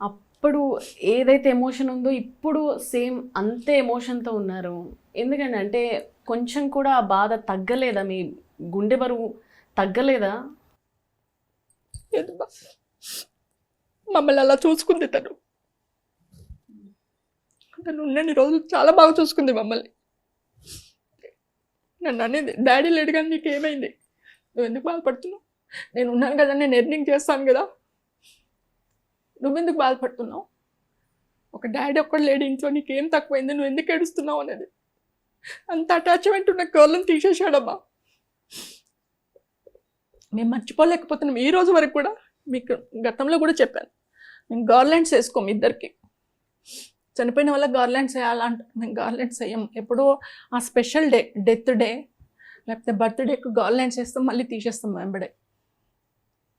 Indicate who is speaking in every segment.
Speaker 1: అప్పుడు ఏదైతే ఎమోషన్ ఉందో ఇప్పుడు సేమ్ అంతే ఎమోషన్తో ఉన్నారు. ఎందుకంటే అంటే కొంచెం కూడా ఆ బాధ తగ్గలేదా? మీ గుండె బరువు తగ్గలేదా?
Speaker 2: మమ్మల్ని అలా చూసుకుంది తను. తను ఉన్నన్ని రోజులు చాలా బాగా చూసుకుంది మమ్మల్ని. నన్ను అనేది డాడీ లేడు కానీ నీకు ఏమైంది, నువ్వు ఎందుకు బాధపడుతున్నావు, నేను ఉన్నాను కదా, నేను ఎర్నింగ్ చేస్తాను కదా, నువ్వెందుకు బాధపడుతున్నావు, ఒక డాడీ ఒక్కడు లేడు ఇంట్లో, నీకేం తక్కువైంది, నువ్వు ఎందుకు ఏడుస్తున్నావు అనేది. అంత అటాచ్మెంట్ ఉన్న గర్ల్ని తీసేశాడమ్మా. మేము మర్చిపోలేకపోతున్నాం ఈ రోజు వరకు కూడా. మీకు గతంలో కూడా చెప్పాను, మేము గార్లాండ్స్ వేసుకోము ఇద్దరికి. చనిపోయిన వల్ల గార్లాండ్స్ వేయాలంటారు, మేము గార్లాండ్స్ వేయం. ఎప్పుడో ఆ స్పెషల్ డే, డెత్ డే లేకపోతే బర్త్డేకి గార్లాండ్స్ వేస్తాం, మళ్ళీ తీసేస్తాం వెంబడే.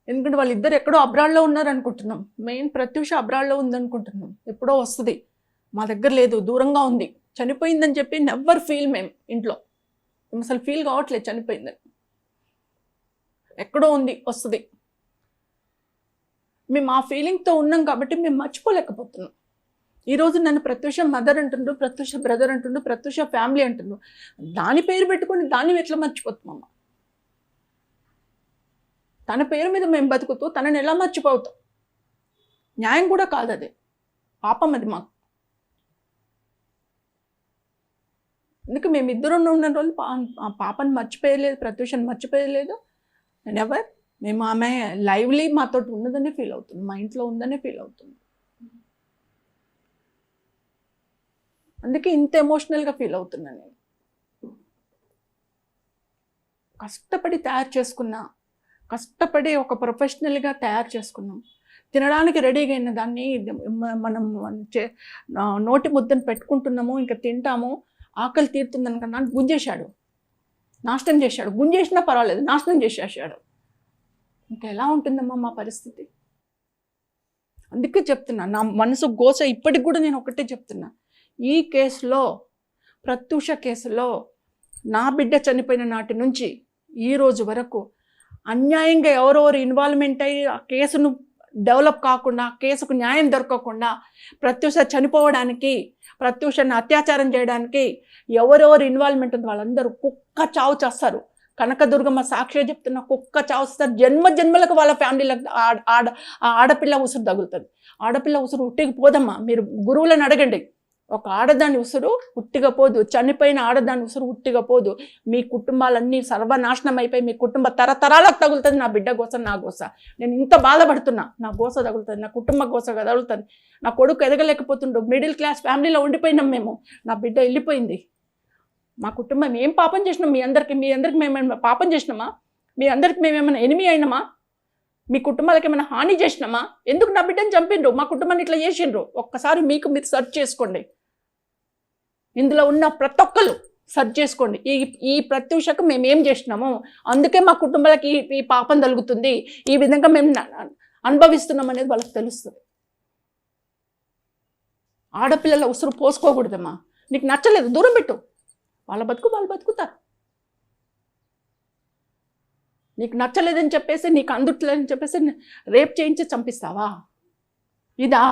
Speaker 2: ఎందుకంటే వాళ్ళిద్దరు ఎక్కడో అబ్రాడ్లో ఉన్నారు అనుకుంటున్నాం. మెయిన్ ప్రత్యూష అబ్రాడ్లో ఉందనుకుంటున్నాం. ఎప్పుడో వస్తుంది, మా దగ్గర లేదు, దూరంగా ఉంది. చనిపోయిందని చెప్పి నెవర్ ఫీల్ మేము ఇంట్లో, మేము అసలు ఫీల్ కావట్లేదు చనిపోయిందని. ఎక్కడో ఉంది, వస్తుంది. మేము ఆ ఫీలింగ్తో ఉన్నాం కాబట్టి మేము మర్చిపోలేకపోతున్నాం. ఈరోజు నన్ను ప్రత్యూష మదర్ అంటుండ్రు, ప్రత్యూష బ్రదర్ అంటుండ్రు, ప్రత్యూష ఫ్యామిలీ అంటుండ్రు. దాని పేరు పెట్టుకొని దాన్ని ఎట్లా మర్చిపోతున్నామా? తన పేరు మీద మేము బతుకుతూ తనని ఎలా మర్చిపోతాం? న్యాయం కూడా కాదు, అది పాపం, అది మాకు. అందుకే మేమిద్దరు ఉన్న రోజులు ఆ పాపని మర్చిపోయలేదు, ప్రత్యూషని మర్చిపోయలేదు. అండ్ ఎవర్ మేము ఆమె లైవ్లీ మాతో ఉన్నదనే ఫీల్ అవుతుంది, మా ఇంట్లో ఉందనే ఫీల్ అవుతుంది. అందుకే ఇంత ఎమోషనల్గా ఫీల్ అవుతున్నాను నేను. కష్టపడి తయారు చేసుకున్నా, కష్టపడి ఒక ప్రొఫెషనల్గా తయారు చేసుకున్నాం. తినడానికి రెడీగా అయిన దాన్ని మనం నోటి ముద్దను పెట్టుకుంటున్నాము, ఇంకా తింటాము, ఆకలి తీరుతుందని కన్నా గుంజేశాడు, నాశనం చేశాడు. గుంజేసినా పర్వాలేదు, నాశనం చేసేసాడు. ఇంకా ఎలా ఉంటుందమ్మా మా పరిస్థితి? అందుకే చెప్తున్నా, నా మనసు గోస ఇప్పటికి కూడా నేను ఒకటే చెప్తున్నా. ఈ కేసులో, ప్రత్యూష కేసులో, నా బిడ్డ చనిపోయిన నాటి నుంచి ఈ రోజు వరకు అన్యాయంగా ఎవరెవరు ఇన్వాల్వ్మెంట్ అయ్యి ఆ కేసును డెవలప్ కాకుండా, కేసుకు న్యాయం దొరకకుండా, ప్రత్యూష చనిపోవడానికి, ప్రత్యూషను అత్యాచారం చేయడానికి ఎవరెవరు ఇన్వాల్వ్మెంట్ ఉంది వాళ్ళందరూ కుక్క చావు చేస్తారు. కనకదుర్గమ్మ సాక్షి చెప్తున్న, కుక్క చావు చేస్తారు. జన్మ జన్మలకు వాళ్ళ ఫ్యామిలీలకు ఆడపిల్ల ఉసురు తగులుతుంది. ఆడపిల్ల ఉసురు ఉట్టికి పోదమ్మా, మీరు గురువులను అడగండి. ఒక ఆడదాని ఉసురు ఉట్టిగా పోదు, చనిపోయిన ఆడదాని ఉసురు ఉట్టిగా పోదు. మీ కుటుంబాలన్నీ సర్వనాశనం అయిపోయి మీ కుటుంబ తరతరాలకు తగులుతుంది. నా బిడ్డ గోస, నా గోస. నేను ఇంత బాధపడుతున్నా, నా గోస తగులుతుంది, నా కుటుంబ గోస తగులుతుంది. నా కొడుకు ఎదగలేకపోతుండు, మిడిల్ క్లాస్ ఫ్యామిలీలో ఉండిపోయినాం మేము. నా బిడ్డ వెళ్ళిపోయింది. మా కుటుంబం ఏం పాపం చేసినాం? మీ అందరికి మేమేమైనా పాపం చేసినామా? మీ అందరికి మేమేమైనా ఎనిమి అయినామా? మీ కుటుంబాలకు ఏమైనా హాని చేసినామా? ఎందుకు నా బిడ్డని చంపిండ్రు? మా కుటుంబాన్ని ఇట్లా చేసిండ్రు? ఒక్కసారి మీరు సెర్చ్ చేసుకోండి. ఇందులో ఉన్న ప్రతి ఒక్కరు సెర్చ్ చేసుకోండి. ఈ ప్రత్యూషకు మేమేం చేసినాము, అందుకే మా కుటుంబాలకి ఈ పాపం తగులుతుంది, ఈ విధంగా మేము అనుభవిస్తున్నాం అనేది వాళ్ళకి తెలుస్తుంది. ఆడపిల్లల ఉసురు పోసుకోకూడదమ్మా. నీకు నచ్చలేదు, దూరం పెట్టు. వాళ్ళ బతుకు వాళ్ళు బతుకుతారు. నీకు నచ్చలేదని చెప్పేసి, నీకు అందుట్లేదని చెప్పేసి రేప్ చేయించి చంపిస్తావా? ఇదా?